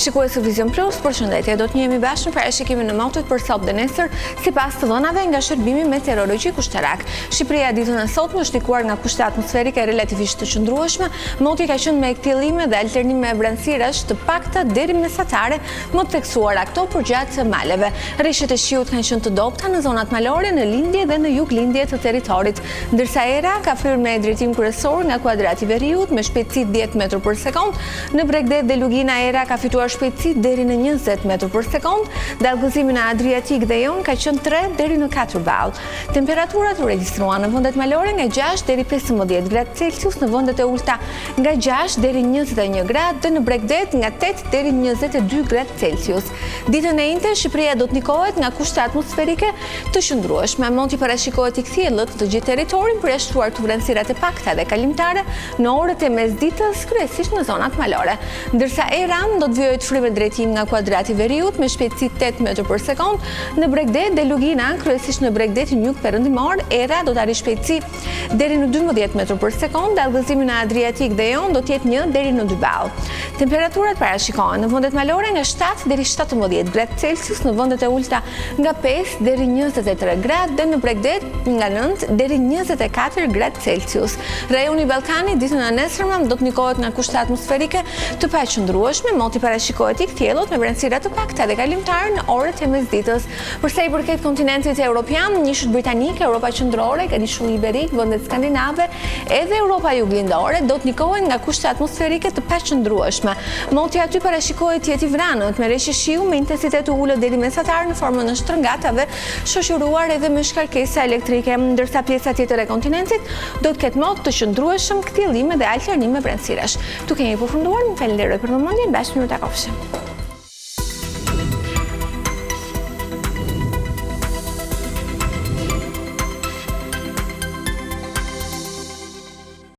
Shikues Vision Plus, përshëndetje, do të njemi bashkë në parashikimin në motit për sot dhe nesër, sipas të dhënave nga shërbimi meteorologjik ushtarak. Shqipëria ditën e sotme është ndikuar nga kushte atmosferike relativisht të qëndrueshme, moti ka qenë me kthjellime dhe alternime vranësirash të pakta deri mesatare, më të theksuara këto përgjatë maleve. Rishjet e shiut kanë qenë të dobta në zonat malore, në lindje dhe në juglindje të territorit, ndërsa era ka fyer me drejtim kryesor nga kuadrati i veriut me shpejtësi 10 metër për sekond. Në Bregdet dhe Lugina era ka fituar shpejtësi deri në 20 metër për sekond, dallgëzimi në Adriatik dhe Jon ka qenë 3 deri në 4 ball. Temperaturat u regjistruan në vendet malore nga 6 deri 15 gradë Celsius, në vendet e ulta nga 6 deri 21 gradë dhe në Bregdet nga 8 deri 22 gradë Celsius. Ditën e njëjtë Shqipëria do të ndikohet nga kushte atmosferike të qëndrueshme. Moti parashikohet i kthjellët të gjithë territorin, përjashtuar të vranësirat e pakta dhe kalimtare në orët e mesditës, kryesisht në zonat malore. Ndërsa era do të vijojë të frymë drejtim nga kuadrati i veriut me shpejtësi 8 metër për sekond, në Bregdet dhe Lugina, kryesisht në Bregdetin jug perëndimor, era do të arrijë shpejtësi deri në 12 metër për sekond, dallgëzimi në Adriatik dhe Jon do të jetë 1 deri në 2 ball. Temperaturat parashikohen në vendet malore nga 7 deri 17 gradë Celsius, në vendet e ulta nga 5 deri 23 gradë dhe në Bregdet nga 9 deri 24 gradë Celsius. Rajoni i Ballkanit ditën e nesërme do të ndikohet nga kushte atmosferike të paqëndrueshme, moti parashikohet i kthjellët me vranësira të pakta dhe kalimtare në orët e mesditës. Për sa i përket kontinentit evropian, Nishut Britanik, Europa Qendrore, Nishu Iberik, vendet skandinave edhe Europa Juglindore do të ndikohen nga kushte atmosferike të paqëndrueshme. Moti aty parashikohet të jetë i vranët me reshje shiu me intensitet të ulët deri mesatar në formën e shtrëngatave, shoqëruar edhe me shkarkesa elektrike, ndërsa pjesa tjetër e kontinentit do të ketë mot të qëndrueshëm, kthjellime dhe alternime vranësirash. Tu kemi përfunduar, më falenderoj për vëmendjen, bashkë mirë takofshim.